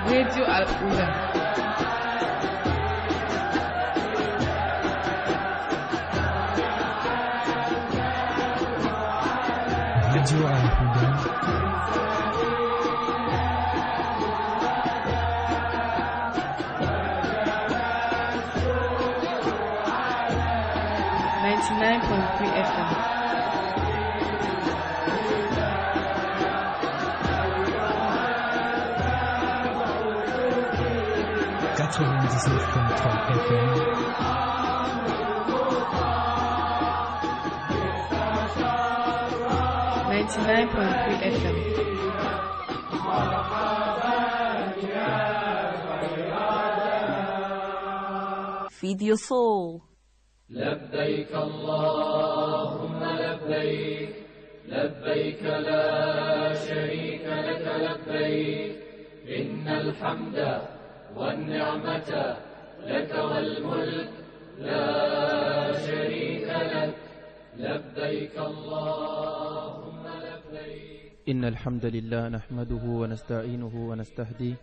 Radio Al-Ula. Radio Al-Ula. 99.3 FM. Feed your soul. لبيك اللهم لبيك لبيك لا شريك لك لبيك إن الحمد والنعمة لك والملك لا شريك لك لبيك اللهم لبيك إن الحمد لله نحمده ونستعينه ونستهديه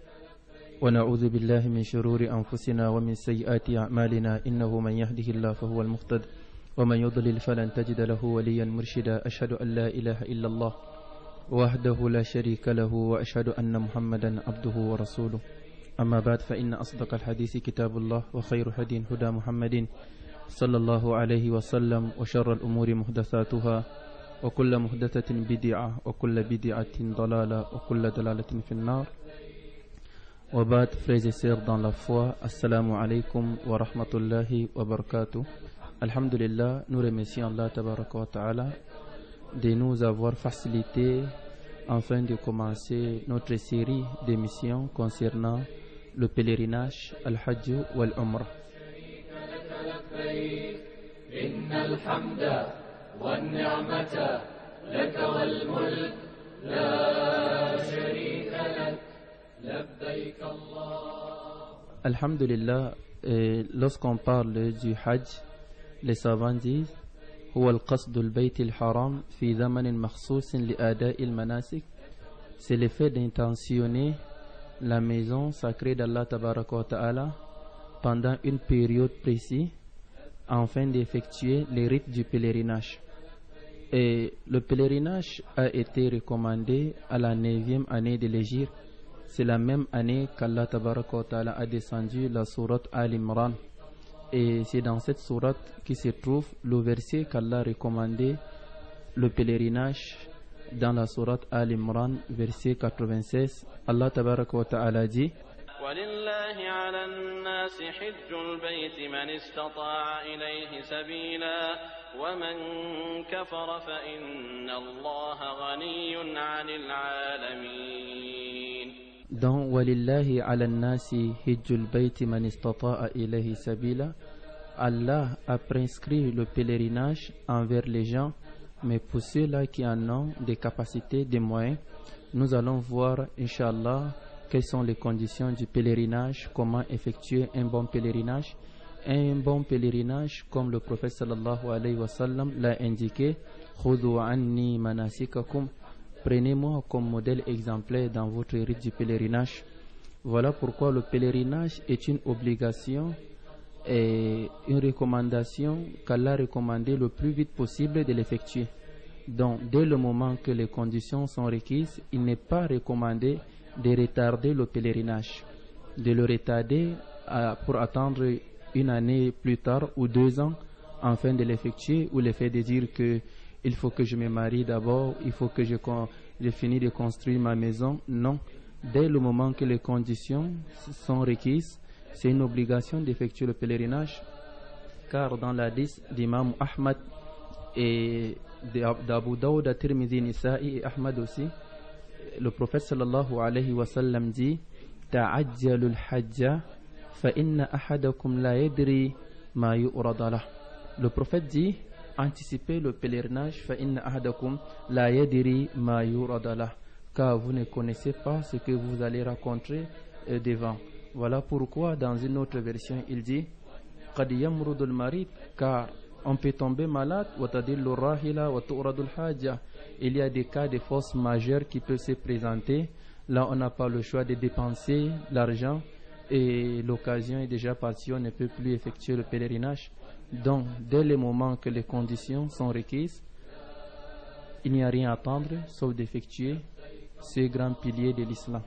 ونعوذ بالله من شرور أنفسنا ومن سيئات أعمالنا إنه من يهده الله فهو المهتد ومن يضلل فلن تجد له وليا مرشدا أشهد أن لا إله إلا الله وحده لا شريك له وأشهد أن محمدا عبده ورسوله أما بعد فإن أصدق الحديث كتاب الله وخير هدي هدى محمد صلى الله عليه وسلم وشر الأمور محدثاتها وكل محدثة بدعة وكل بدعة ضلالة وكل ضلالة في النار. Wabad, frères et sœurs dans la foi, assalamu alaikum wa rahmatullahi wa barakatuh. Alhamdulillah, nous remercions Allah tabaraka wa ta'ala de nous avoir facilité afin de commencer notre série d'émissions concernant le pèlerinage al-Hajj wal-Umrah. Alhamdulillah, lorsqu'on parle du Hajj, les savants disent هو القصد البيت الحرام في زمن مخصوص لأداء المناسك. C'est le fait d'intentionner la maison sacrée d'Allah Tabaraka wa Ta'ala pendant une période précise afin d'effectuer les rites du pèlerinage. Et le pèlerinage a été recommandé à la 9e année de l'Hégire. C'est la même année qu'Allah Tabaraka wa Ta'ala a descendu la sourate Al-Imran. Et c'est dans cette sourate qui se trouve le verset qu'Allah a recommandé le pèlerinage dans la sourate Al-Imran, verset 96. Allah Tabaraka wa Ta'ala dit وَلِلَّهِ عَلَى النَّاسِ حِجُّ الْبَيْتِ مَنِ اسْتَطَاعَ إِلَيْهِ سَبِيلًا وَمَنْ كَفَرَ فَإِنَّ اللَّهَ غَنِيٌّ عَنِ الْعَالَمِينَ. Dans Walillahi ala nasi hijjul bayti man istata'a ilayhi sabila, Allah a prescrit le pèlerinage envers les gens, mais pour ceux-là qui en ont des capacités, des moyens, nous allons voir, Inch'Allah, quelles sont les conditions du pèlerinage, comment effectuer un bon pèlerinage. Un bon pèlerinage, comme le prophète sallallahu alayhi wa sallam l'a indiqué, khudhu anni manasikakum. Prenez-moi comme modèle exemplaire dans votre rite du pèlerinage. Voilà pourquoi le pèlerinage est une obligation et une recommandation qu'Allah a recommandé le plus vite possible de l'effectuer. Donc, dès le moment que les conditions sont requises, il n'est pas recommandé de retarder le pèlerinage, de le retarder pour attendre une année plus tard ou 2 ans afin de l'effectuer, ou le fait de dire que il faut que je me marie d'abord, il faut que je finisse de construire ma maison. Non, dès le moment que les conditions sont requises, c'est une obligation d'effectuer le pèlerinage, car dans l'hadith d'Imam Ahmad et d'Abu Dawud, Tirmidhi, Nisa'i et Ahmad aussi, le prophète sallallahu alayhi wa sallam dit ta'ajjalul hajja fa inna ahadakum la yadri ma yu'rada lah. Le prophète dit anticipez le pèlerinage fa inna ahadakum la yadri ma yu'rada lah, car vous ne connaissez pas ce que vous allez rencontrer devant. Voilà pourquoi dans une autre version il dit qad yamrudul marid, car on peut tomber malade, il y a des cas de force majeure qui peuvent se présenter Là, on n'a pas le choix de dépenser l'argent et l'occasion est déjà partie, on ne peut plus effectuer le pèlerinage. Donc, dès le moment que les conditions sont requises, il n'y a rien à attendre sauf d'effectuer ce grand pilier de l'islam.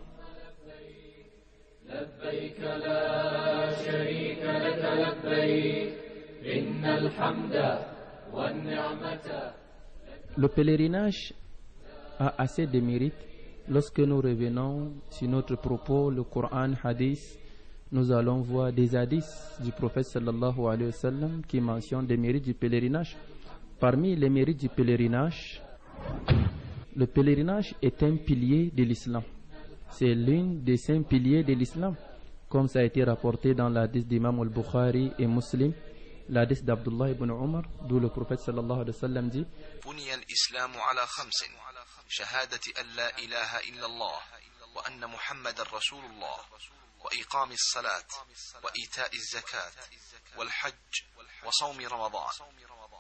Le pèlerinage a assez de mérite. Lorsque nous revenons sur notre propos, le Coran, Hadith, nous allons voir des hadiths du prophète sallallahu alayhi wa sallam qui mentionnent des mérites du pèlerinage. Parmi les mérites du pèlerinage, le pèlerinage est un pilier de l'islam. C'est l'un des 5 piliers de l'islam, comme ça a été rapporté dans l'hadith d'Imam al-Bukhari et Muslim, l'hadith d'Abdullah ibn Umar, d'où le prophète sallallahu alayhi wa sallam dit: بني الإسلام على 5 شهادة أن لا إله إلا الله وأن محمد رسول الله وإقام الصلاة وإيتاء الزكاة والحج وصوم رمضان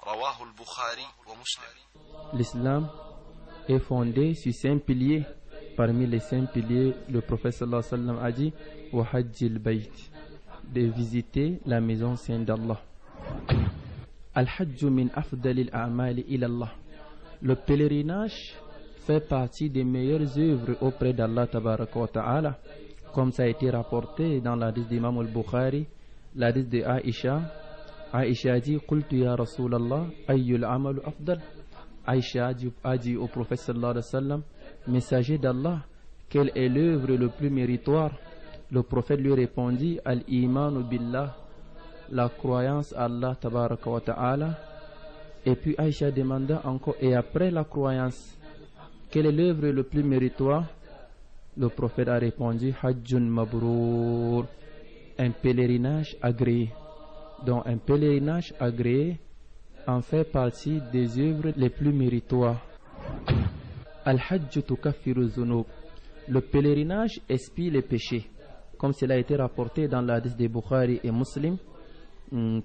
رواه البخاري ومسلم. L'islam est fondé sur 5 piliers. Parmi les 5 piliers, le prophète sallallahu alayhi wa sallam a dit wa hajjil bayt, de visiter la maison sainte d'Allah. Al-hajj min afdalil a'mali ila Allah. Le pèlerinage fait partie des meilleures œuvres auprès d'Allah tabaraka wa ta'ala, comme ça a été rapporté dans l'hadith d'Imam al-Bukhari, l'hadith de Aïcha. Aïcha a dit: qultu ya Rasulallah ayyul amalu afdal. Aïcha a dit au prophète sallallahu alayhi wa sallam: messager d'Allah, quelle est l'œuvre le plus méritoire? Le prophète lui répondit: al-imanu billah, la croyance à Allah tabaraka wa ta'ala. Et puis Aïcha demanda encore: et après la croyance, quelle est l'œuvre le plus méritoire? Le prophète a répondu: hajjun mabrour, un pèlerinage agréé. Donc un pèlerinage agréé en fait partie des œuvres les plus méritoires. Al-hajj tukaffiru zunub. Le pèlerinage expie les péchés, comme cela a été rapporté dans l'hadith de Bukhari et Muslim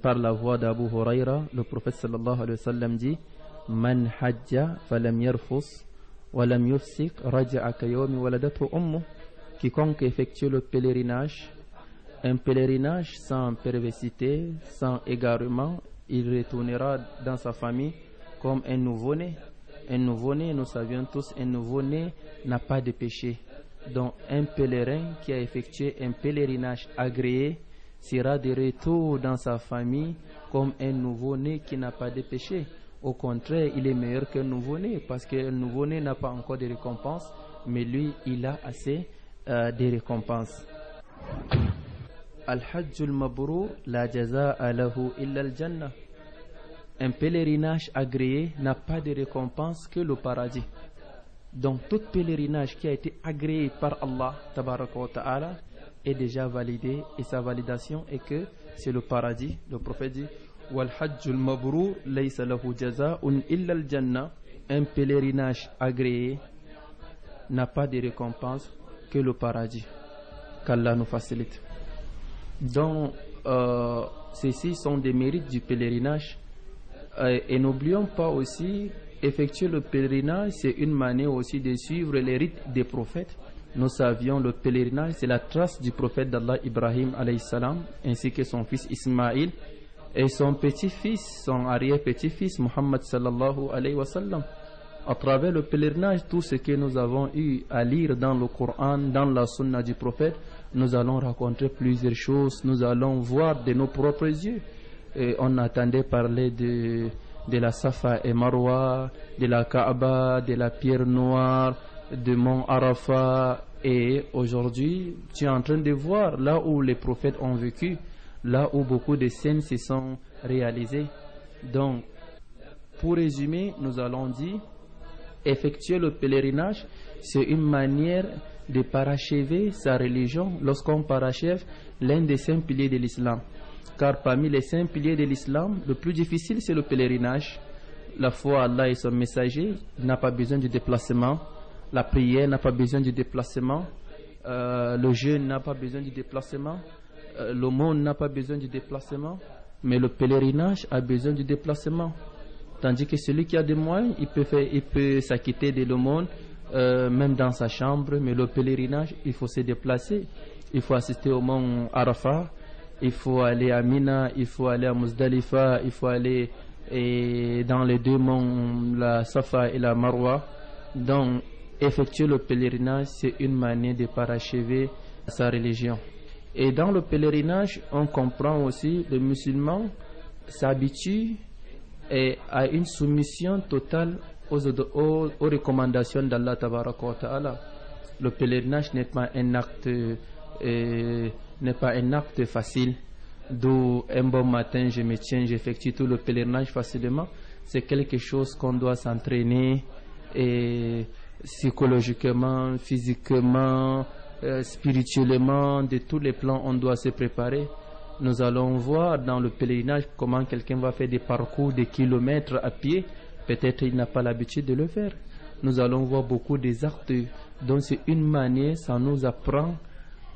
par la voix d'Abu Huraira. Le prophète sallallahu alayhi wa sallam dit: man hajja falam yarfus walam yufsik raja'a kayawmi waladatu ummu. Quiconque effectue le pèlerinage, un pèlerinage sans perversité, sans égarement, il retournera dans sa famille comme un nouveau-né. Un nouveau-né, nous savions tous, un nouveau-né n'a pas de péché. Donc un pèlerin qui a effectué un pèlerinage agréé sera de retour dans sa famille comme un nouveau-né qui n'a pas de péché. Au contraire, il est meilleur qu'un nouveau-né, parce qu'un nouveau-né n'a pas encore de récompense, mais lui, il a assez de récompenses. Al-hajjul mabrour la jaza'a lahu illa al-jannah. Un pèlerinage agréé n'a pas de récompense que le paradis. Donc tout pèlerinage qui a été agréé par Allah tabaraka wa ta'ala est déjà validé, et sa validation est que c'est le paradis. Le prophète dit: wal hajjul mabrour laysa lahu jaza'un illa al-jannah. Un pèlerinage agréé n'a pas de récompense que le paradis. Qu'Allah nous facilite. Donc ceci sont des mérites du pèlerinage. Et n'oublions pas aussi, effectuer le pèlerinage, c'est une manière aussi de suivre les rites des prophètes. Nous savions le pèlerinage, c'est la trace du prophète d'Allah Ibrahim alayhi salam, ainsi que son fils Ismaïl et son petit-fils, son arrière-petit-fils Muhammad sallallahu alayhi wa sallam. À travers le pèlerinage, tout ce que nous avons eu à lire dans le Coran, dans la sunna du prophète, nous allons rencontrer plusieurs choses, nous allons voir de nos propres yeux. Et on attendait parler de la Safa et Marwa, de la Kaaba, de la pierre noire, de Mont Arafat. Et aujourd'hui, tu es en train de voir là où les prophètes ont vécu, là où beaucoup de scènes se sont réalisées. Donc, pour résumer, nous allons dire, effectuer le pèlerinage, c'est une manière de parachever sa religion lorsqu'on parachève l'un des 5 piliers de l'islam. Car parmi les 5 piliers de l'islam, le plus difficile c'est le pèlerinage. La foi à Allah et son messager n'a pas besoin de déplacement. La prière n'a pas besoin de déplacement. Le jeûne n'a pas besoin de déplacement. L'aumône n'a pas besoin de déplacement. Mais le pèlerinage a besoin de déplacement. Tandis que celui qui a des moyens, il peut s'acquitter de l'aumône même dans sa chambre. Mais le pèlerinage, il faut se déplacer. Il faut assister au mont Arafat, il faut aller à Mina, il faut aller à Muzdalifa, il faut aller dans les deux monts, la Safa et la Marwa. Donc, effectuer le pèlerinage, c'est une manière de parachever sa religion. Et dans le pèlerinage, on comprend aussi que le musulman s'habitue à une soumission totale aux recommandations d'Allah Tabaraka wa Ta'ala. Le pèlerinage n'est pas un acte facile, d'où un bon matin je me tiens, j'effectue tout le pèlerinage facilement. C'est quelque chose qu'on doit s'entraîner et psychologiquement, physiquement, spirituellement, de tous les plans on doit se préparer. Nous allons voir dans le pèlerinage comment quelqu'un va faire des parcours de kilomètres à pied. Peut-être il n'a pas l'habitude de le faire. Nous allons voir beaucoup des actes. Donc c'est une manière, ça nous apprend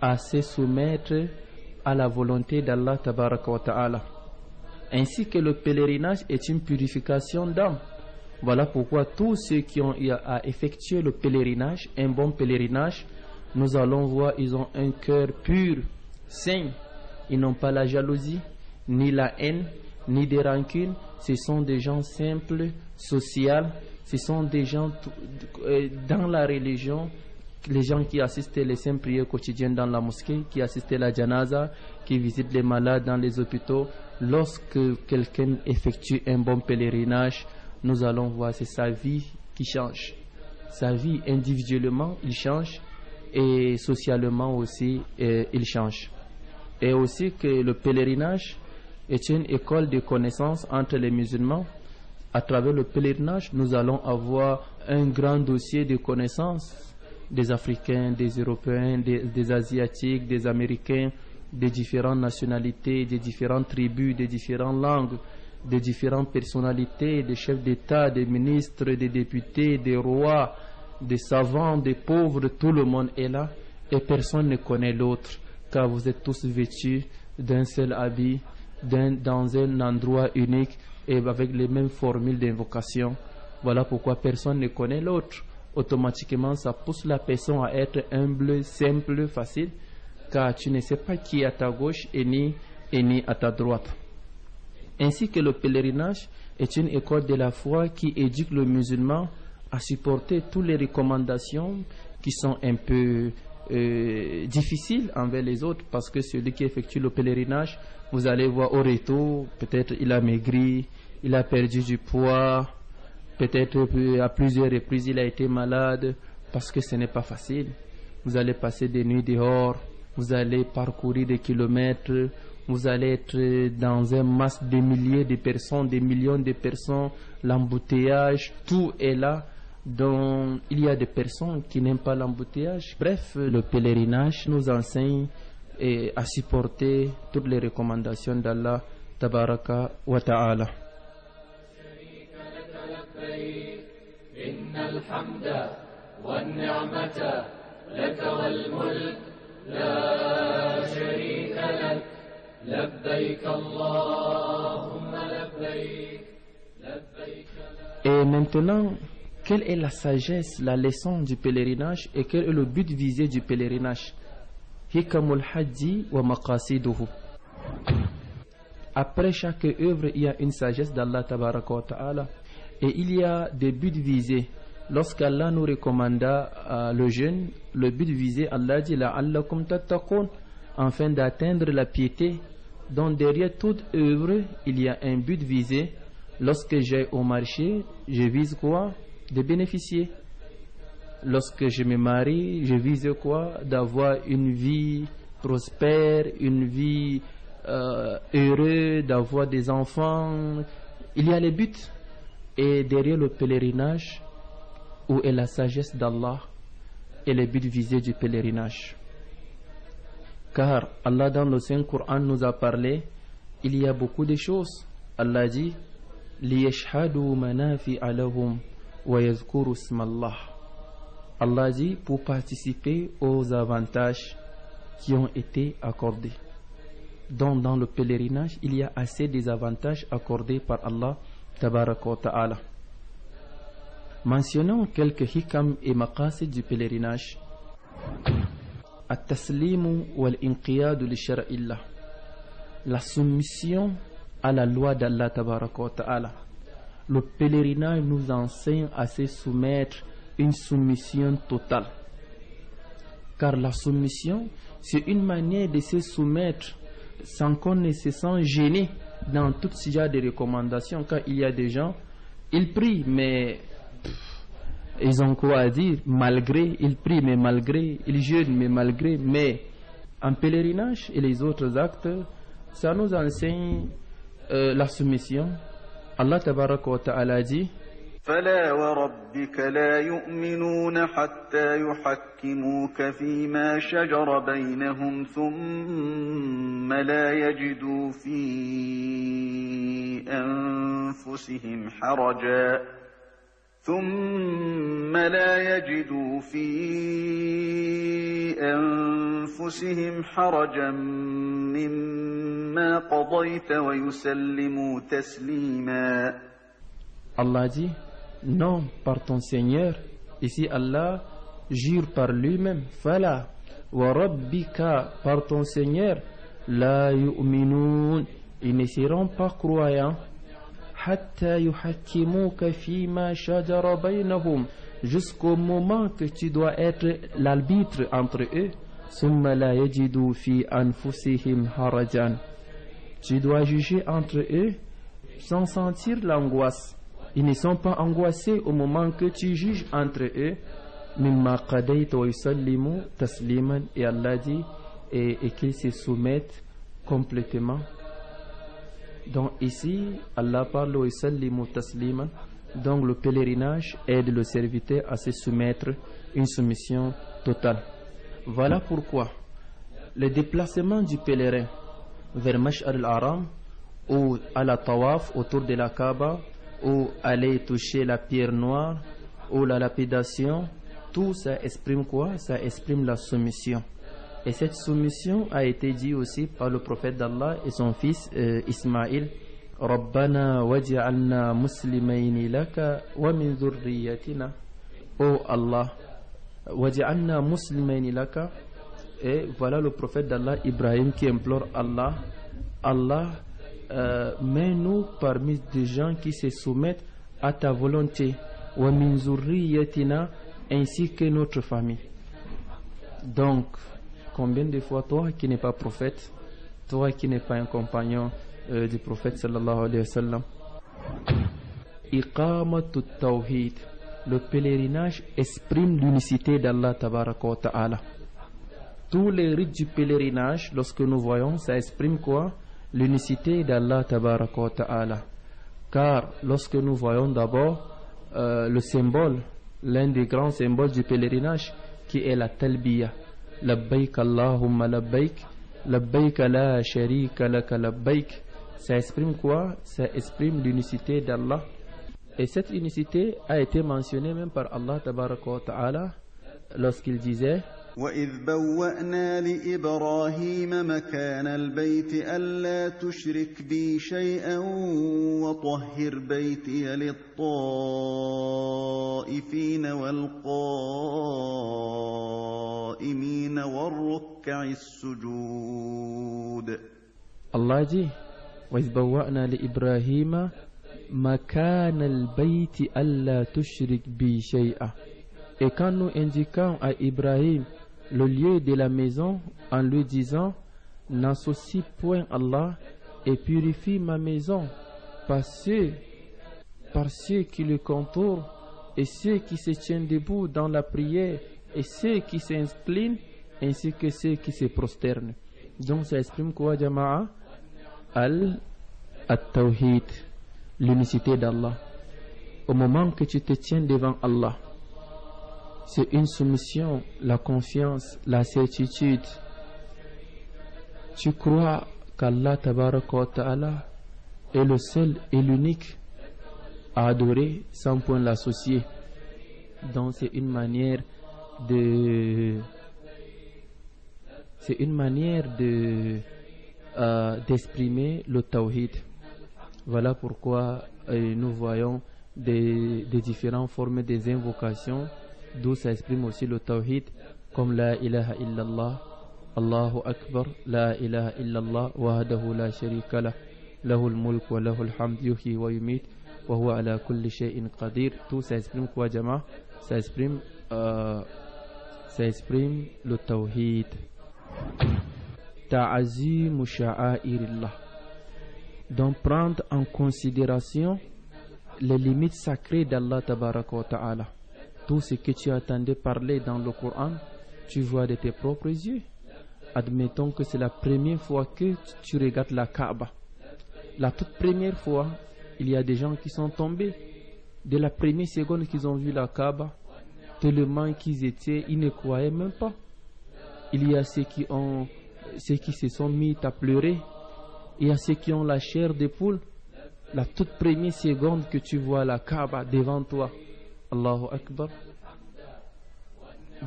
à se soumettre à la volonté d'Allah Tabaraka wa Ta'ala. Ainsi que le pèlerinage est une purification d'âme. Voilà pourquoi tous ceux qui ont eu à effectuer le pèlerinage, un bon pèlerinage, nous allons voir, ils ont un cœur pur, sain. Ils n'ont pas la jalousie, ni la haine, ni des rancunes. Ce sont des gens simples, sociaux. Ce sont des gens dans la religion, les gens qui assistent les saintes prières quotidiennes dans la mosquée, qui assistent la janaza, qui visitent les malades dans les hôpitaux. Lorsque quelqu'un effectue un bon pèlerinage, nous allons voir, c'est sa vie qui change. Sa vie individuellement, il change, et socialement aussi, il change. Et aussi que le pèlerinage est une école de connaissances entre les musulmans. À travers le pèlerinage, nous allons avoir un grand dossier de connaissances des Africains, des Européens, des Asiatiques, des Américains, des différentes nationalités, des différentes tribus, des différentes langues, des différentes personnalités, des chefs d'État, des ministres, des députés, des rois, des savants, des pauvres. Tout le monde est là et personne ne connaît l'autre, car vous êtes tous vêtus d'un seul habit, dans un endroit unique et avec les mêmes formules d'invocation. Voilà pourquoi personne ne connaît l'autre. Automatiquement, ça pousse la personne à être humble, simple, facile, car tu ne sais pas qui est à ta gauche et ni à ta droite. Ainsi que le pèlerinage est une école de la foi qui éduque le musulman à supporter toutes les recommandations qui sont un peu difficiles envers les autres, parce que celui qui effectue le pèlerinage, vous allez voir au retour, peut-être il a maigri, il a perdu du poids, peut-être à plusieurs reprises il a été malade, parce que ce n'est pas facile. Vous allez passer des nuits dehors, vous allez parcourir des kilomètres, vous allez être dans un masse de milliers de personnes, des millions de personnes, l'embouteillage, tout est là. Donc il y a des personnes qui n'aiment pas l'embouteillage. Bref, le pèlerinage nous enseigne à supporter toutes les recommandations d'Allah Tabaraka wa Ta'ala. Et maintenant, quelle est la sagesse, la leçon du pèlerinage et quel est le but visé du pèlerinage? Hikamul Hajji wa maqasiduhu. Après chaque œuvre, il y a une sagesse d'Allah Tabaraka wa Ta'ala et il y a des buts visés. Lorsqu'Allah nous recommanda le jeûne, le but visé, Allah dit la'allakum tattaqun, afin d'atteindre la piété. Donc derrière toute œuvre, il y a un but visé. Lorsque j'ai au marché, je vise quoi? De bénéficier. Lorsque je me marie, je vise quoi? D'avoir une vie prospère, une vie heureuse, d'avoir des enfants. Il y a les buts. Et derrière le pèlerinage, où est la sagesse d'Allah et les buts visés du pèlerinage? Car Allah dans le Saint-Coran nous a parlé, il y a beaucoup de choses. Allah dit لِيَشْهَدُوا مَنَافِعَ لَهُمْ وَيَذْكُرُوا اسْمَ اللَّهِ. Allah dit pour participer aux avantages qui ont été accordés. Donc dans le pèlerinage, il y a assez des avantages accordés par Allah Tabaraka wa Ta'ala. Mentionnons quelques hikam et maqasid du pèlerinage. At-taslimu wal-inqiyadu li shar'illah. La soumission à la loi d'Allah tabaraka wa ta'ala. Le pèlerinage nous enseigne à se soumettre, une soumission totale. Car la soumission, c'est une manière de se soumettre sans qu'on ne se sente gêné dans tout ce genre de recommandations. Quand il y a des gens, ils prient, mais ils ont quoi à dire? Malgré, ils prient, mais malgré, ils jeûnent, mais malgré. Mais en pèlerinage et les autres actes, ça nous enseigne la soumission. Allah tabaraka wa ta'ala dit فلا وربك لا يؤمنون حتى يحكموك فيما شجر بينهم ثم لا يجدوا في أنفسهم حرجا مما قضيت ويسلموا تسليما. Allah dit non par ton Seigneur. Ici Allah jure par lui-même. Fala wa rabbika, par ton Seigneur, la yu'minun, ils ne seront pas croyants. Hatta yuhakkimuka fima shajara baynahum, jusqu'au moment que tu dois être l'arbitre entre eux. Summa la yajidu fi anfusihim harajan, tu dois juger entre eux sans sentir l'angoisse. Ils ne sont pas angoissés au moment que tu juges entre eux. Mimma qadayta wa yusallimu tasliman, et Allah dit et qu'ils se soumettent complètement. Donc ici Allah parle wa yusallimu tasliman. Donc le pèlerinage aide le serviteur à se soumettre, une soumission totale. Voilà pourquoi le déplacement du pèlerin vers Mash'ar al-Haram ou à la tawaf autour de la Kaaba, ou aller toucher la pierre noire, ou la lapidation, tout ça exprime quoi? Ça exprime la soumission. Et cette soumission a été dit aussi par le prophète d'Allah et son fils Ismaïl. Rabbana waj'alna muslimayni laka wa min dhurriyyatina. Oh Allah, waj'alna muslimayni laka. Et voilà le prophète d'Allah Ibrahim qui implore Allah. Allah, mets-nous parmi des gens qui se soumettent à ta volonté, wa min zurriyatina, ainsi que notre famille. Donc, combien de fois toi qui n'es pas prophète, toi qui n'es pas un compagnon du prophète sallallahu alayhi wa sallam, iqamatut tawhid, le pèlerinage exprime l'unicité d'Allah tabaraka wa ta'ala. Tous les rites du pèlerinage, lorsque nous voyons, ça exprime quoi? L'unicité d'Allah tabaraka wa ta'ala. Car lorsque nous voyons d'abord le symbole, l'un des grands symboles du pèlerinage, qui est la talbiya, labbaik Allahumma labbaik, labbaik la sharika laka labbaik, ça exprime quoi? Ça exprime l'unicité d'Allah. Et cette unicité a été mentionnée même par Allah tabaraka wa ta'ala lorsqu'il disait وَإِذْ بَوَّأْنَا لِإِبْرَاهِيمَ مَكَانَ الْبَيْتِ أَلَّا تُشْرِكْ بِي شَيْئًا وَطَهِّرْ بَيْتِيَ لِلطَّائِفِينَ وَالْقَائِمِينَ وَالرُّكَّعِ السُّجُودِ. Allah dit وَإِذْ بَوَّأْنَا لِإِبْرَاهِيمَ مَكَانَ الْبَيْتِ أَلَّا تُشْرِكْ بِي شَيْئًا. Et quand nous indiquons à Ibrahim le lieu de la maison en lui disant n'associe point Allah et purifie ma maison par ceux qui le contournent et ceux qui se tiennent debout dans la prière et ceux qui s'inclinent ainsi que ceux qui se prosternent. Donc ça exprime quoi, Jama'a? Al-Tawhid, l'unicité d'Allah. Au moment que tu te tiens devant Allah, c'est une soumission, la confiance, la certitude. Tu crois qu'Allah tabaraka wa ta'ala est le seul et l'unique à adorer sans point l'associer. Donc c'est une manière d'exprimer le tawhid. Voilà pourquoi nous voyons des différentes formes des invocations, d'où s'exprime aussi le tawhid, comme la ilaha illallah, Allahu Akbar, la ilaha illallah, wahdahu la sharika lah, lahul mulk wa lahul hamd, yuhyi wa yumit, wa huwa ala kulli shay'in qadir. Tout s'exprime quoi, jama? Ça exprime le tawhid. Ta'azimu sha'airillah. Donc prendre en considération les limites sacrées d'Allah tabaraka wa ta'ala. Tout ce que tu attendais parler dans le Coran, tu vois de tes propres yeux. Admettons que c'est la première fois que tu regardes la Kaaba. La toute première fois, il y a des gens qui sont tombés. Dès la première seconde qu'ils ont vu la Kaaba, tellement ils ne croyaient même pas. Il y a ceux qui se sont mis à pleurer. Il y a ceux qui ont la chair de poule. La toute première seconde que tu vois la Kaaba devant toi, Allahu Akbar.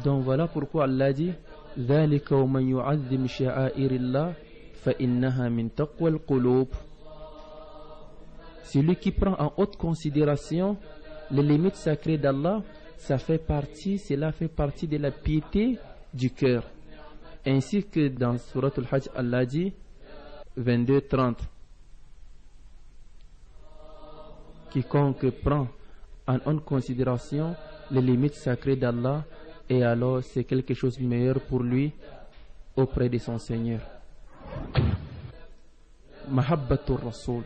Donc voilà pourquoi Allah dit ذَلِكَ وَمَنْ يُعَظِّمْ شَعَائِرِ اللَّهِ فَإِنَّهَا مِنْ تَقْوَى الْقُلُوبِ. Celui qui prend en haute considération les limites sacrées d'Allah, cela fait partie de la piété du cœur. Ainsi que dans Surat al-Hajj, Allah dit 22-30, quiconque prend en haute considération les limites sacrées d'Allah, et alors c'est quelque chose de meilleur pour lui auprès de son Seigneur. Mahabbatur Rasul,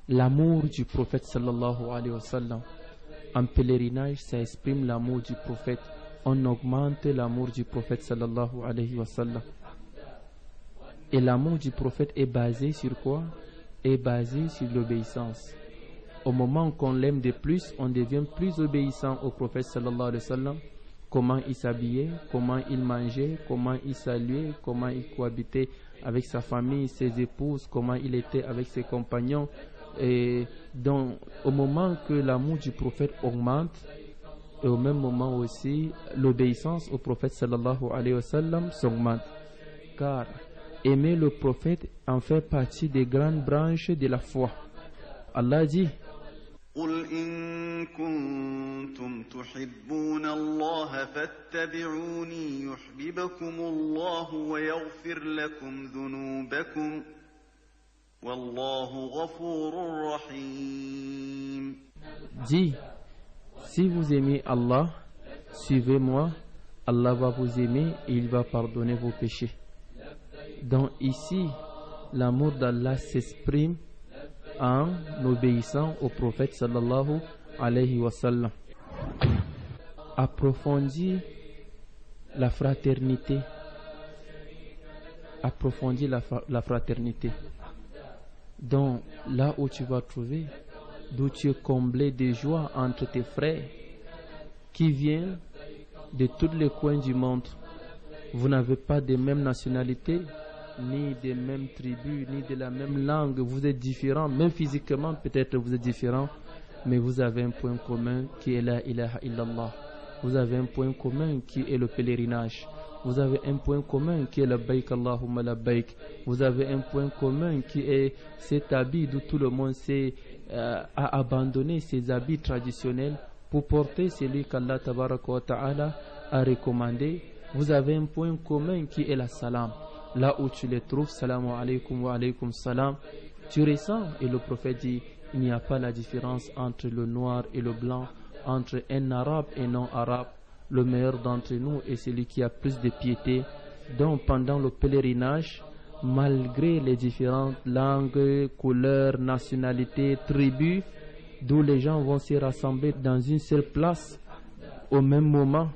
l'amour du prophète sallallahu alayhi wa sallam. En pèlerinage, ça exprime l'amour du prophète. On augmente l'amour du prophète sallallahu alayhi wa sallam. Et l'amour du prophète est basé sur quoi? Est basé sur l'obéissance. Au moment qu'on l'aime de plus, on devient plus obéissant au prophète sallallahu alayhi wa sallam. Comment il s'habillait, comment il mangeait, comment il saluait, comment il cohabitait avec sa famille, ses épouses, comment il était avec ses compagnons. Et donc, au moment que l'amour du prophète augmente, et au même moment aussi, l'obéissance au prophète sallallahu alayhi wa sallam s'augmente. Car aimer le prophète en fait partie des grandes branches de la foi. Allah dit قل إن كنتم تحبون الله فاتبعوني يحببكم الله ويغفر لكم ذنوبكم والله غفور رحيم. Dis, si vous aimez Allah, suivez-moi, Allah va vous aimer et il va pardonner vos péchés. Donc ici, l'amour d'Allah s'exprime en obéissant au prophète sallallahu alayhi wa sallam. Approfondis la fraternité. Approfondis la fraternité. Donc là où tu vas trouver, d'où tu es comblé de joie entre tes frères qui viennent de tous les coins du monde. Vous n'avez pas de même nationalité, ni des mêmes tribus, ni de la même langue. Vous êtes différents, même physiquement peut-être vous êtes différents, mais vous avez un point commun qui est la ilaha illallah. Vous avez un point commun qui est le pèlerinage. Vous avez un point commun qui est la labbaik Allahumma labbaik. Vous avez un point commun qui est cet habit d'où tout le monde a abandonné ses habits traditionnels pour porter celui qu'Allah tabaraka wa ta'ala a recommandé. Vous avez un point commun qui est la salam. Là où tu les trouves, salamu alaykum wa alaykum salam, tu ressens, et le prophète dit, il n'y a pas la différence entre le noir et le blanc, entre un arabe et non arabe. Le meilleur d'entre nous est celui qui a plus de piété. Donc pendant le pèlerinage, malgré les différentes langues, couleurs, nationalités, tribus, d'où les gens vont se rassembler dans une seule place, au même moment,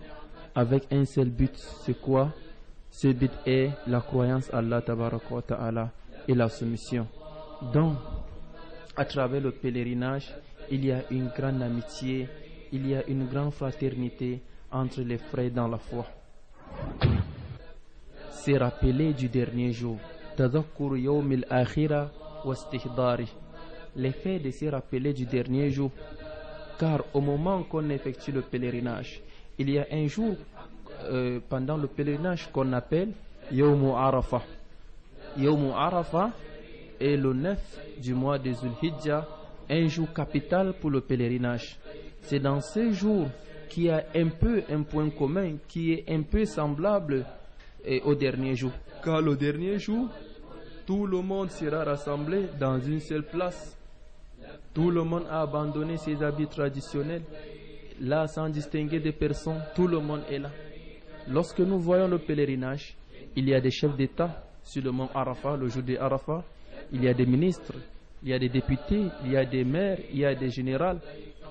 avec un seul but, c'est quoi? Ce but est la croyance à Allah tabaraka wa ta'ala et la soumission. Donc, à travers le pèlerinage, il y a une grande amitié, il y a une grande fraternité entre les frères dans la foi. C'est rappelé du dernier jour. Tadhakkur yawm al-akhira wa istihdari. L'effet de se rappeler du dernier jour. Car au moment qu'on effectue le pèlerinage, il y a un jour pendant le pèlerinage qu'on appelle Yawm Arafah. Yawm Arafah est le 9 du mois de Zulhijjah un jour capital pour le pèlerinage. C'est dans ce jour qu'il y a un peu un point commun qui est un peu semblable au dernier jour. Car le dernier jour, tout le monde sera rassemblé dans une seule place. Tout le monde a abandonné ses habits traditionnels. Là, sans distinguer des personnes, tout le monde est là. Lorsque nous voyons le pèlerinage, il y a des chefs d'État sur le mont Arafat, le jour de Arafat. Il y a des ministres, il y a des députés, il y a des maires, il y a des généraux,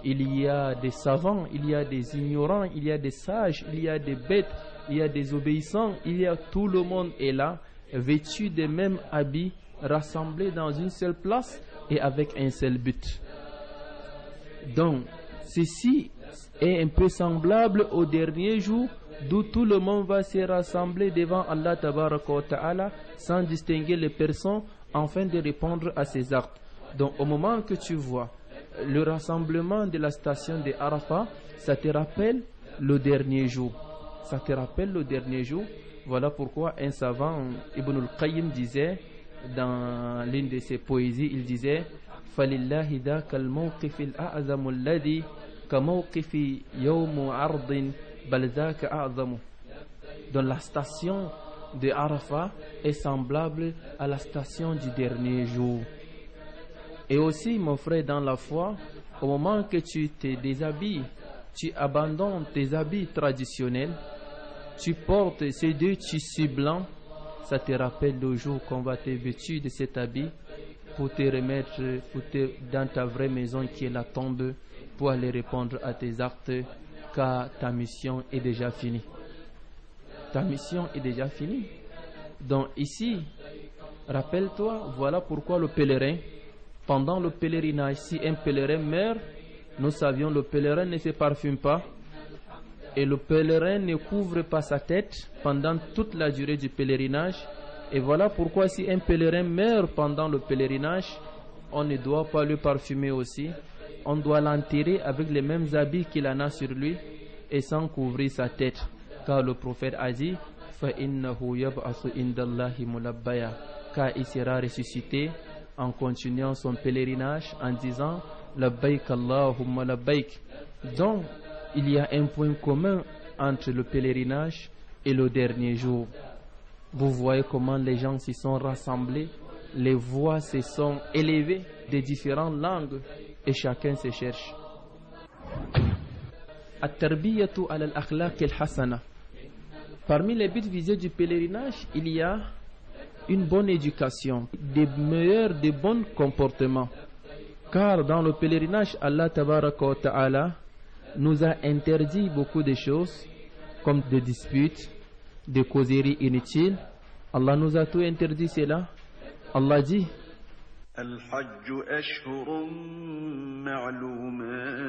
il y a des savants, il y a des ignorants, il y a des sages, il y a des bêtes, il y a des obéissants, tout le monde est là, vêtu des mêmes habits, rassemblés dans une seule place et avec un seul but. Donc, ceci est un peu semblable au dernier jour d'où tout le monde va se rassembler devant Allah Tabaraka wa Ta'ala sans distinguer les personnes afin de répondre à ses actes. Donc au moment que tu vois le rassemblement de la station de Arafat, ça te rappelle le dernier jour. Ça te rappelle le dernier jour. Voilà pourquoi un savant, Ibn al-Qayyim, disait dans l'une de ses poésies, il disait فَلِلَّهِ ذَاكَ الْمَوْقِفِ الْأَعْظَمُ الَّذِي كَمَوْقِفِ يَوْمُ عَرْضٍ بَلْ ذَاكَ أَعْظَمُ. Donc la station de Arafat est semblable à la station du dernier jour. Et aussi, mon frère, dans la foi, au moment que tu te déshabilles, tu abandonnes tes habits traditionnels, tu portes ces deux tissus blancs, ça te rappelle le jour qu'on va te vêtir de cet habit pour te remettre dans ta vraie maison qui est la tombe, pour aller répondre à tes actes, car ta mission est déjà finie. Ta mission est déjà finie. Donc ici, rappelle-toi, voilà pourquoi le pèlerin, pendant le pèlerinage, si un pèlerin meurt, nous savions le pèlerin ne se parfume pas et le pèlerin ne couvre pas sa tête pendant toute la durée du pèlerinage. Et voilà pourquoi si un pèlerin meurt pendant le pèlerinage, on ne doit pas le parfumer aussi. On doit l'enterrer avec les mêmes habits qu'il en a sur lui et sans couvrir sa tête. Car le prophète a dit فَإِنَّهُ يَبْعَثُ عِنْدَ اللَّهِ مُلَبَّيًا, car il sera ressuscité en continuant son pèlerinage en disant Labbaik Allahumma labbaik. Donc il y a un point commun entre le pèlerinage et le dernier jour. Vous voyez comment les gens s'y sont rassemblés, les voix se sont élevées de différentes langues et chacun se cherche. At-tarbiyatu ala al-akhlaq al-hasana. Parmi les buts visés du pèlerinage, il y a une bonne éducation, des bons comportements. Car dans le pèlerinage, Allah Tabaraka wa Ta'ala nous a interdit beaucoup de choses, comme des disputes, des causeries inutiles. Allah nous a tout interdit cela. Allah dit الحج أشهر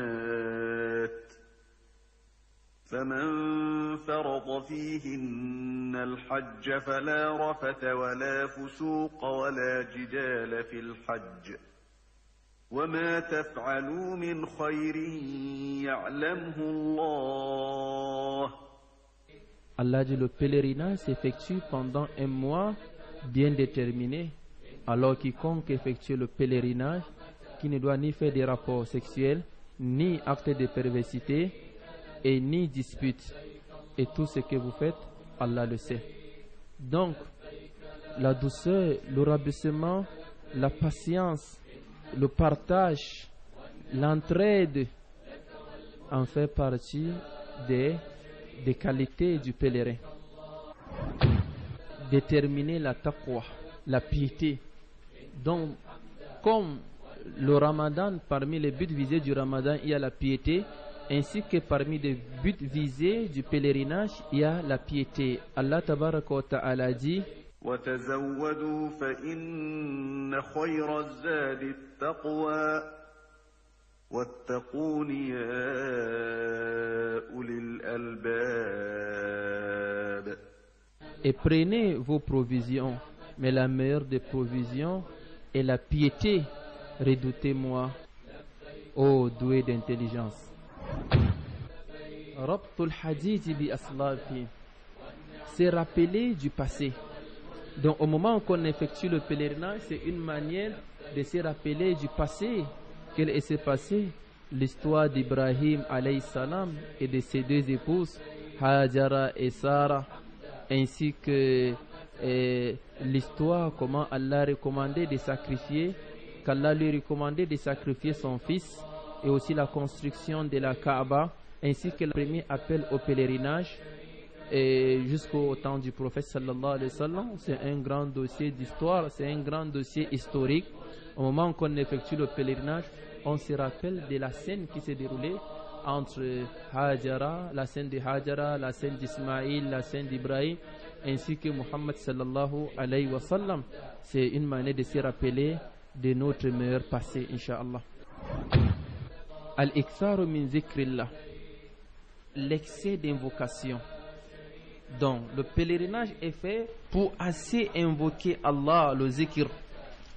معلومات فمن فرض فيهن الحج فلا رفث ولا فسوق ولا جدال في الحج وما تفعلوا من خير يعلمه الله. Allah dit le pèlerinage s'effectue pendant un mois bien déterminé. Alors quiconque effectue le pèlerinage, qui ne doit ni faire des rapports sexuels, ni actes de perversité, et ni disputes. Et tout ce que vous faites, Allah le sait. Donc, la douceur, le rabaissement, la patience, le partage, l'entraide en fait partie des qualités du pèlerin. Déterminer la taqwa, la piété. Donc, comme le ramadan, parmi les buts visés du ramadan, il y a la piété, ainsi que parmi les buts visés du pèlerinage, il y a la piété. Allah Tabaraka wa Ta'ala dit وَتَزَوَّدُوا فَإِنَّ خَيْرَ الزَّادِ التَّقْوَى وَاتَّقُونِ يَا أُولِي الْأَلْبَابِ. Et prenez vos provisions, mais la meilleure des provisions est la piété. Redoutez-moi, ô doué d'intelligence. Rabtul hadith bi aslafi, c'est rappeler du passé. Donc au moment qu'on effectue le pèlerinage, c'est une manière de se rappeler du passé Quel s'est passé? L'histoire d'Ibrahim alayhi salam et de ses deux épouses, Hajara et Sarah, ainsi que l'histoire comment Allah recommandait de sacrifier, qu'Allah lui recommandait de sacrifier son fils, et aussi la construction de la Kaaba, ainsi que le premier appel au pèlerinage et jusqu'au temps du prophète sallallahu alayhi wa sallam. C'est un grand dossier d'histoire, c'est un grand dossier historique. Au moment qu'on effectue le pèlerinage, on se rappelle de la scène qui s'est déroulée entre Hajara, la scène de Hajara, la scène d'Ismaïl, la scène d'Ibrahim, ainsi que Muhammad sallallahu alayhi wa sallam. C'est une manière de se rappeler de notre meilleur passé, Inch'Allah. Al-Iktharu min zikrillah, l'excès d'invocation. Donc, le pèlerinage est fait pour assez invoquer Allah, le zikr.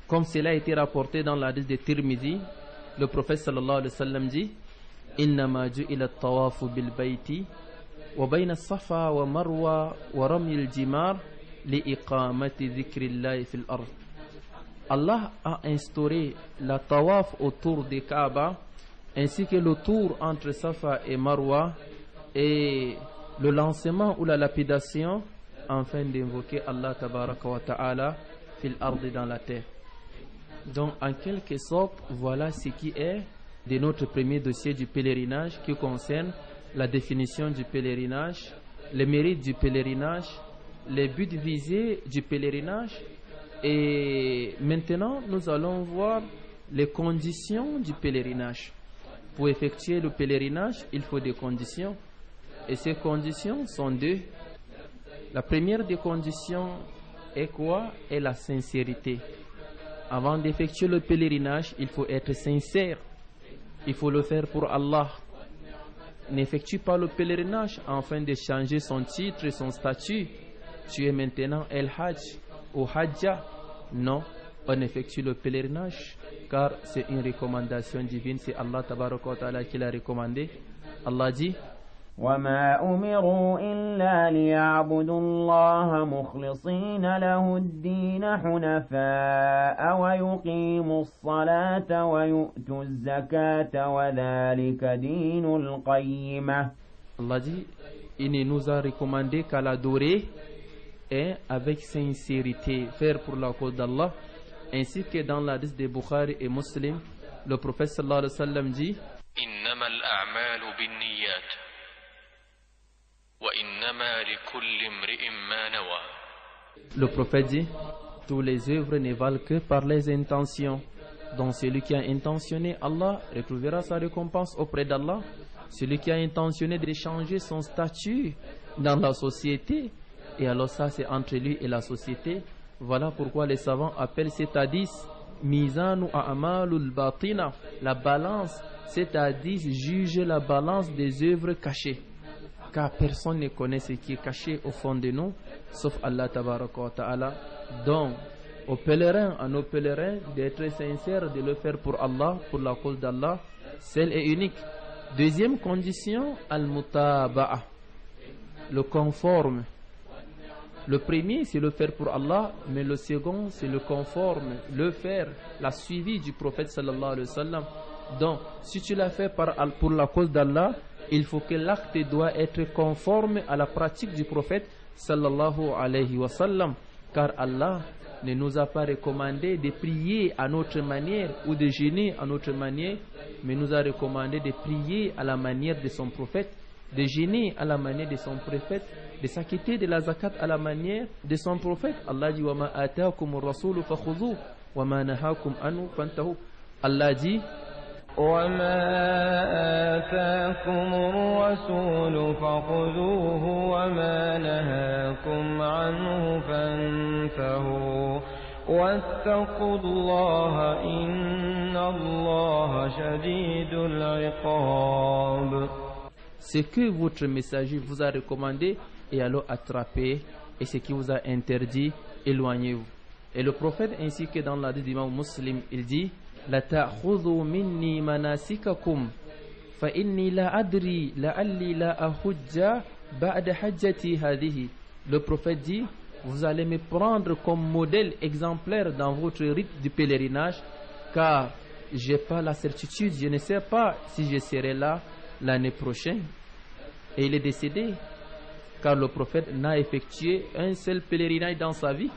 Comme cela a été rapporté dans l'hadith de Tirmidhi, le prophète sallallahu alayhi wa sallam dit: Innama ju'ila at-tawafu bil bayti wa bayna as-safa wa marwa wa ramy al-jimar li iqamati dhikrillahi fil ard. Allah a instauré la tawaf autour des Kaaba, ainsi que le tour entre Safa et Marwa, et le lancement ou la lapidation, afin d'invoquer Allah tabaraka wa ta'ala fil ardi, dans la terre. Donc en quelque sorte, voilà ce qui est de notre premier dossier du pèlerinage, qui concerne la définition du pèlerinage, les mérites du pèlerinage, les buts visés du pèlerinage. Et maintenant nous allons voir les conditions du pèlerinage. Pour effectuer le pèlerinage, il faut des conditions. Et ces conditions sont deux. La première des conditions est quoi? Est la sincérité. Avant d'effectuer le pèlerinage, il faut être sincère. Il faut le faire pour Allah. N'effectue pas le pèlerinage afin de changer son titre et son statut. Tu es maintenant El Hajj ou Hajja. Non, on effectue le pèlerinage car c'est une recommandation divine. C'est Allah tabaraka wa ta'ala qui l'a recommandé. Allah dit: وما أمروا إلا ليعبدوا الله مخلصين له الدين حنفاء ويقيموا الصلاة ويؤتوا الزكاة وذلك دين القيمة. Allah dit: il ne nous a recommandé qu'à l'adorer et avec sincérité, faire pour la cause d'Allah. Ainsi que dans l'hadith de Bukhari et Muslim, le prophète sallallahu alayhi wa sallam dit: إنما الأعمال بالنيات وإنما لكل امرئ ما نوى. Le prophète dit: tous les œuvres ne valent que par les intentions. Donc celui qui a intentionné Allah retrouvera sa récompense auprès d'Allah. Celui qui a intentionné de changer son statut dans la société, et alors ça c'est entre lui et la société. Voilà pourquoi les savants appellent cet hadith Mizanu a'malul batina, la balance. Cet hadith juge la balance des œuvres cachées, car personne ne connaît ce qui est caché au fond de nous sauf Allah tabaraka wa ta'ala. Donc aux pèlerins, à nos pèlerins, d'être sincères, de le faire pour Allah, pour la cause d'Allah seul et unique. Deuxième condition, al-mutaba'a, le conforme. Le premier, c'est le faire pour Allah, mais le second, c'est le conforme, le faire, la suivi du prophète sallallahu alayhi wa sallam. Donc, si tu l'as fait pour la cause d'Allah, il faut que l'acte doit être conforme à la pratique du prophète sallallahu alayhi wa sallam. Car Allah ne nous a pas recommandé de prier à notre manière ou de jeûner à notre manière, mais nous a recommandé de prier à la manière de son prophète, de jeûner à la manière de son prophète, de s'acquitter de la zakat à la manière de son prophète. Allah dit: wa ma ataakumur rasulu fakhudhuhu wa ma nahakum anhu fantahu. Allah dit: وما آتاكم الرسول فخذوه وما نهاكم عنه فانتهوا واتقوا الله إن الله شديد العقاب. Ce que votre messager vous a recommandé, et alors attrapez, et ce qui vous a interdit, éloignez-vous. Et le prophète, ainsi que dans l'hadith d'Imam Muslim, il dit: La ta'khudhu minni manasikakum fa inni la adri la'alli la ahujja ba'da hajjati hadhihi. Le prophète dit: vous allez me prendre comme modèle exemplaire dans votre rite du pèlerinage, car j'ai pas la certitude, je ne sais pas si je serai là l'année prochaine. Et il est décédé, car le prophète n'a effectué un seul pèlerinage dans sa vie.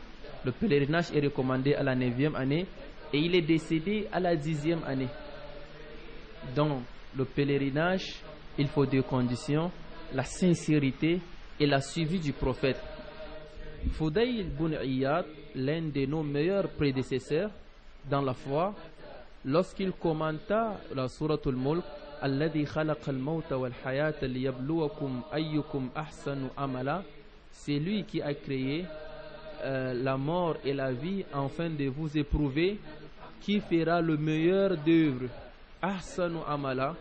Le pèlerinage est recommandé à la 9e année et il est décédé à la 10e année. Donc, le pèlerinage, il faut deux conditions, la sincérité et la suivi du prophète. Fudayl ibn Iyad, l'un de nos meilleurs prédécesseurs dans la foi, lorsqu'il commenta la sourate al-Mulk, Alladhi khalaqa al-mawta wal-hayata liyabluwakum ayyukum ahsanu amala, c'est lui qui a créé la mort et la vie afin de vous éprouver qui fera le meilleur d'œuvre. Ahsanu amala.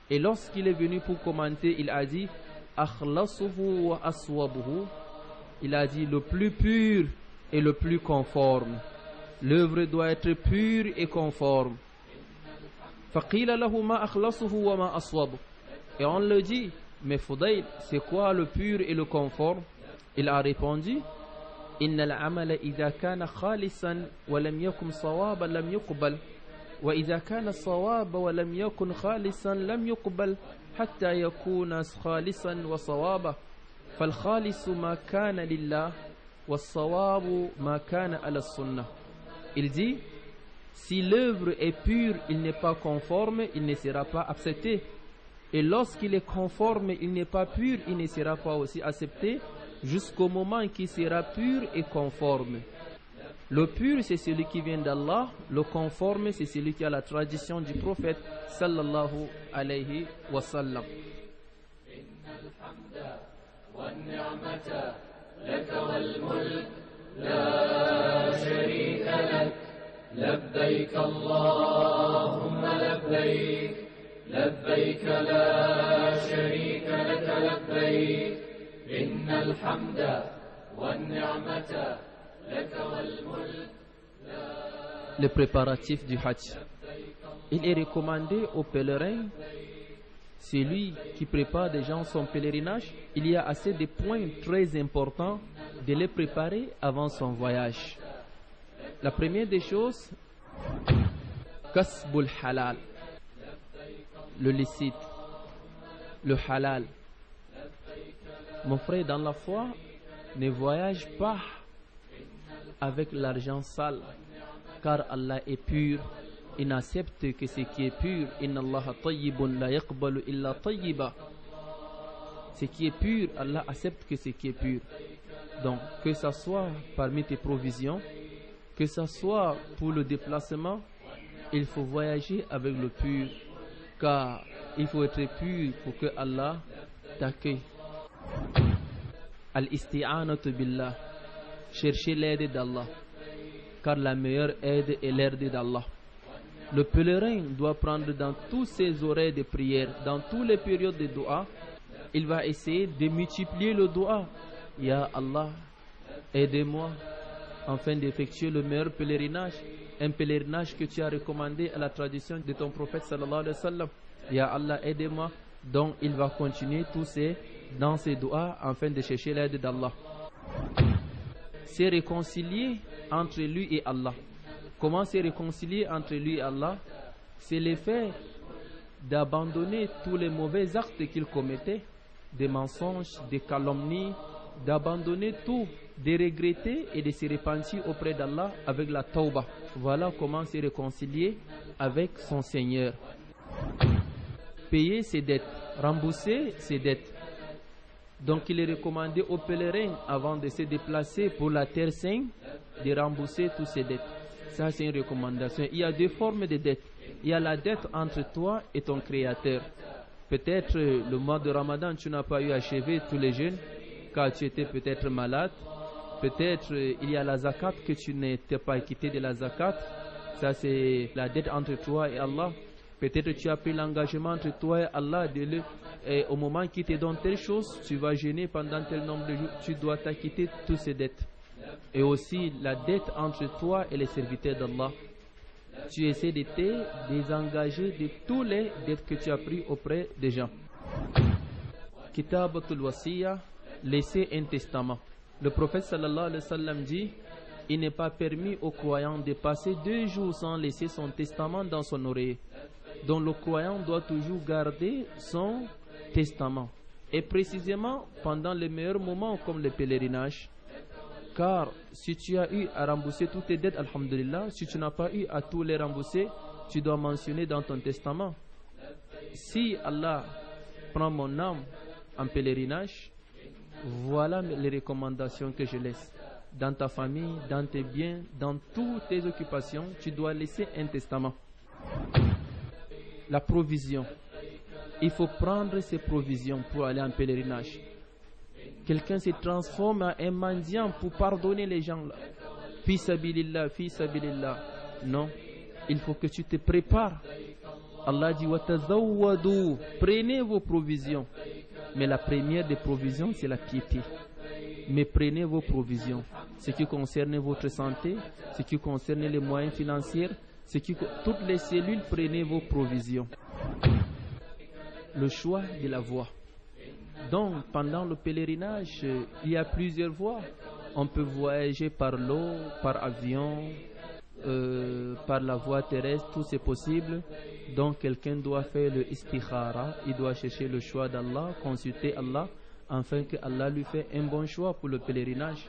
Et lorsqu'il est venu pour commenter, il a dit akhlasuhu wa aswabuhu. Il a dit le plus pur et le plus conforme. L'œuvre doit être pure et conforme. Faqila lahu ma akhlasuhu wa ma aswabuhu. Et on le dit, mais Fudayl, c'est quoi le pur et le conforme? Il a répondu inna al-amala idha kana khalisan wa lam yakun sawaban lam yuqbal. وإذا كان الصواب ولم يكن خالصا لم يقبل حتى يكون خالصا وصوابا فالخالص ما كان لله والصواب ما كان على السنة. Il dit si l'œuvre est pure, il n'est pas conforme, il ne sera pas accepté, et lorsqu'il est conforme, il n'est pas pur, il ne sera pas aussi accepté jusqu'au moment qu'il sera pur et conforme. Le pur, c'est celui qui vient d'Allah. Le conforme, c'est celui qui a la tradition du prophète sallallahu alayhi wa sallam. لبيك اللهم لبيك لبيك لا شريك لك لبيك إن الحمد والنعمة لك والملك. Le préparatif du Hajj. Il est recommandé aux pèlerins, celui qui prépare déjà son pèlerinage, il y a assez de points très importants de les préparer avant son voyage. La première des choses, kasbul halal, le licite, le halal. Mon frère, dans la foi, ne voyage pas avec l'argent sale, car Allah est pur, il n'accepte que ce qui est pur. Inna Allah tayyibun la yaqbalu illa tayyiba. Ce qui est pur, Allah accepte que ce qui est pur. Donc, que ça soit parmi tes provisions, que ça soit pour le déplacement, il faut voyager avec le pur, car il faut être pur pour que Allah t'accueille. Al-isti'anatu billah, chercher l'aide d'Allah, car la meilleure aide est l'aide d'Allah. Le pèlerin doit prendre dans tous ses oreilles de prière, dans toutes les périodes de dua, il va essayer de multiplier le dua. Ya Allah, aide-moi afin d'effectuer le meilleur pèlerinage, un pèlerinage que tu as recommandé à la tradition de ton prophète sallallahu alayhi wa sallam. Ya Allah, aide-moi. Donc il va continuer dans ses doigts afin de chercher l'aide d'Allah. C'est réconcilier entre lui et Allah. Comment se réconcilier entre lui et Allah? C'est le fait d'abandonner tous les mauvais actes qu'il commettait, des mensonges, des calomnies, d'abandonner tout, de regretter et de se repentir auprès d'Allah avec la tauba. Voilà comment se réconcilier avec son Seigneur. Payer ses dettes, rembourser ses dettes. Donc il est recommandé aux pèlerins, avant de se déplacer pour la terre sainte, de rembourser toutes ses dettes. Ça, c'est une recommandation. Il y a deux formes de dettes. Il y a la dette entre toi et ton Créateur. Peut-être le mois de Ramadan, tu n'as pas eu achevé tous les jeûnes, car tu étais peut-être malade. Peut-être il y a la zakat, que tu n'étais pas acquitté de la zakat. Ça, c'est la dette entre toi et Allah. Peut-être tu as pris l'engagement entre toi et Allah et au moment qu'il te donne telle chose, tu vas jeûner pendant tel nombre de jours, tu dois t'acquitter toutes ces dettes. Et aussi la dette entre toi et les serviteurs d'Allah. Tu essaies de te désengager de tous les dettes que tu as pris auprès des gens. Kitabatul Wasiya, laisser un testament. Le prophète sallallahu alayhi wa sallam dit il n'est pas permis aux croyants de passer 2 jours sans laisser son testament dans son oreille. Donc le croyant doit toujours garder son testament. Et précisément pendant les meilleurs moments comme le pèlerinage. Car si tu as eu à rembourser toutes tes dettes, alhamdulillah, si tu n'as pas eu à tous les rembourser, tu dois mentionner dans ton testament: si Allah prend mon âme en pèlerinage, voilà les recommandations que je laisse. Dans ta famille, dans tes biens, dans toutes tes occupations, tu dois laisser un testament. La provision. Il faut prendre ses provisions pour aller en pèlerinage. Quelqu'un se transforme en un mendiant pour pardonner les gens là. Fi sabilillah, fi sabilillah. Non, il faut que tu te prépares. Allah dit wa tazawwadu, prenez vos provisions. Mais la première des provisions, c'est la piété. Mais prenez vos provisions. Ce qui concerne votre santé, ce qui concerne les moyens financiers, toutes les cellules, prenez vos provisions. Le choix de la voie. Donc, pendant le pèlerinage, il y a plusieurs voies. On peut voyager par l'eau, par avion, par la voie terrestre, tout c'est possible. Donc, quelqu'un doit faire le istikhara, il doit chercher le choix d'Allah, consulter Allah, afin que Allah lui fait un bon choix pour le pèlerinage.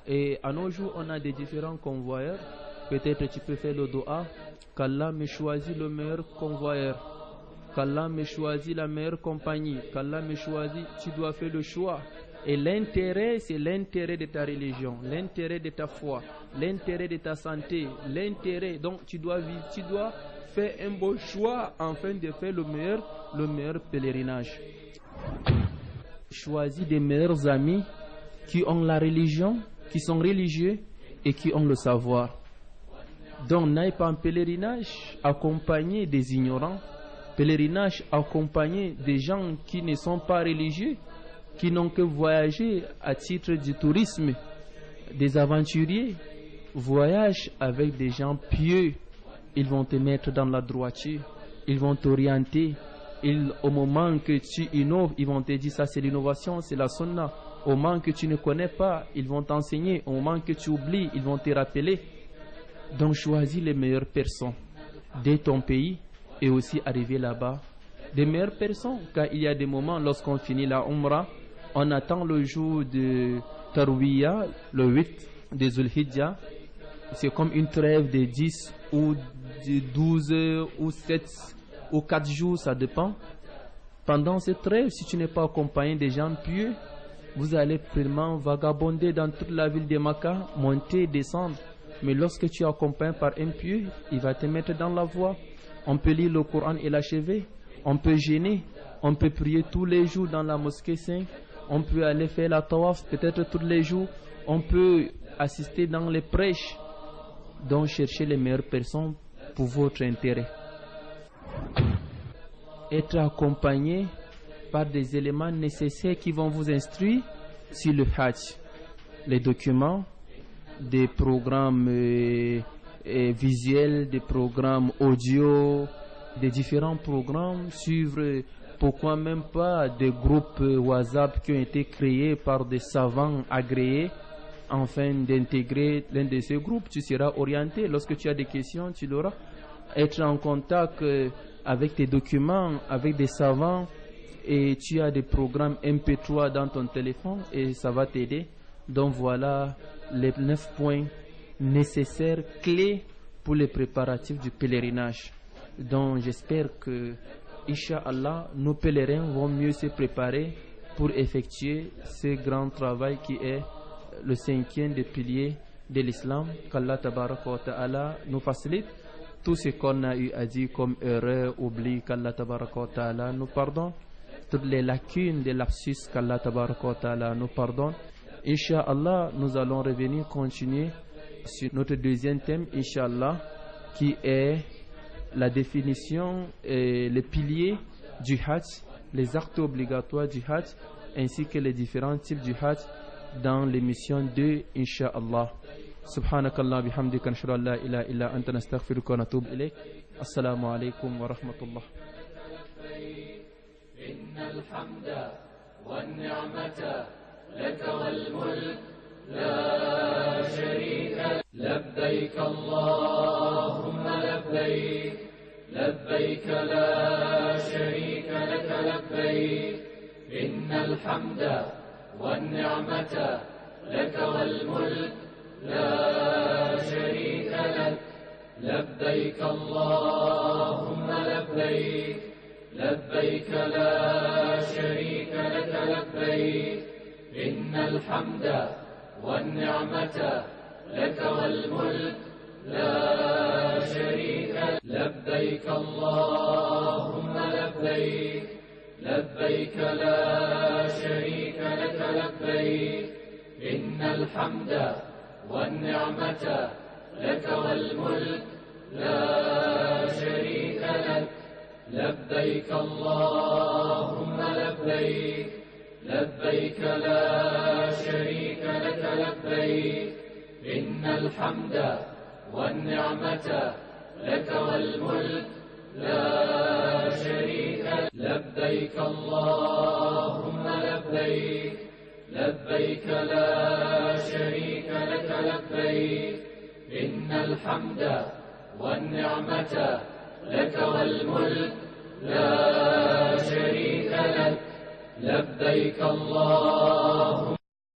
Et à nos jours, on a des différents convoyeurs. Peut-être tu peux faire le doa, qu'Allah me choisit le meilleur convoyeur, qu'Allah me choisit la meilleure compagnie, qu'Allah me choisit. Tu dois faire le choix. Et l'intérêt, c'est l'intérêt de ta religion, l'intérêt de ta foi, l'intérêt de ta santé, l'intérêt. Donc tu dois vivre, tu dois faire un bon choix afin de faire le meilleur pèlerinage. Choisis des meilleurs amis qui ont la religion, qui sont religieux et qui ont le savoir. Donc n'aille pas en pèlerinage accompagné des ignorants, pèlerinage accompagné des gens qui ne sont pas religieux, qui n'ont que voyagé à titre du tourisme, des aventuriers. Voyage avec des gens pieux. Ils vont te mettre dans la droiture, ils vont t'orienter. Au moment que tu innoves, ils vont te dire ça c'est l'innovation, c'est la sunna. Au moment que tu ne connais pas, ils vont t'enseigner. Au moment que tu oublies, ils vont te rappeler. Donc choisis les meilleures personnes de ton pays et aussi arriver là-bas. Des meilleures personnes, car il y a des moments lorsqu'on finit la Umrah, on attend le jour de Tarwiyah, le 8 de Zulhijjah. C'est comme une trêve de 10 ou de 12 ou 7 ou 4 jours, ça dépend. Pendant cette trêve, si tu n'es pas accompagné des gens pieux, vous allez vraiment vagabonder dans toute la ville de Makkah, monter, descendre. Mais lorsque tu es accompagné par un pieux, il va te mettre dans la voie. On peut lire le Coran et l'achever. On peut jeûner. On peut prier tous les jours dans la mosquée sainte. On peut aller faire la tawaf peut-être tous les jours. On peut assister dans les prêches. Donc cherchez les meilleures personnes pour votre intérêt. Être accompagné par des éléments nécessaires qui vont vous instruire sur le Hajj. Les documents, des programmes visuels, des programmes audio, des différents programmes, suivre, pourquoi même pas des groupes WhatsApp qui ont été créés par des savants agréés, afin d'intégrer l'un de ces groupes. Tu seras orienté. Lorsque tu as des questions, tu l'auras. Être en contact avec tes documents, avec des savants, et tu as des programmes MP3 dans ton téléphone et ça va t'aider. Donc voilà les 9 points nécessaires, clés pour les préparatifs du pèlerinage. Donc j'espère que, Inch'Allah, nos pèlerins vont mieux se préparer pour effectuer ce grand travail qui est le 5e des piliers de l'islam. Qu'Allah Tabaraka wa Ta'ala nous facilite. Tout ce qu'on a eu à dire comme erreur, oubli, qu'Allah Tabaraka wa Ta'ala nous pardonne. Toutes les lacunes des lapsus, qu'Allah Tabaraka wa Ta'ala nous pardonne. Inch'Allah, nous allons revenir continuer sur notre deuxième thème, Inch'Allah, qui est la définition et les piliers du Hajj, les actes obligatoires du Hajj, ainsi que les différents types du Hajj dans l'émission 2, Inch'Allah. Subhanakallah bihamdika nashhadu an la ilaha illa anta nastaghfiruka wa natubu ilayk. Assalamu alaykum wa rahmatullah. إن الحمد والنعمة لك والملك لا شريك لك لبيك اللهم لبيك لبيك لا شريك لك لبيك إن الحمد والنعمة لك والملك لا شريك لك لبيك اللهم لبيك لبيك لا شريك لك لبيك إن الحمد والنعمة لك والملك لا شريك لك لبيك اللهم لبيك لبيك لا شريك لك لبيك إن الحمد والنعمة لك والملك لا شريك لك لبيك اللهم لبيك لبيك لا شريك لك لبيك إن الحمد والنعمة لك والملك لا شريك لك لبيك اللهم لبيك لبيك لا شريك لك لبيك إن الحمد والنعمة لك والملك لا شريك لك لبيك اللهم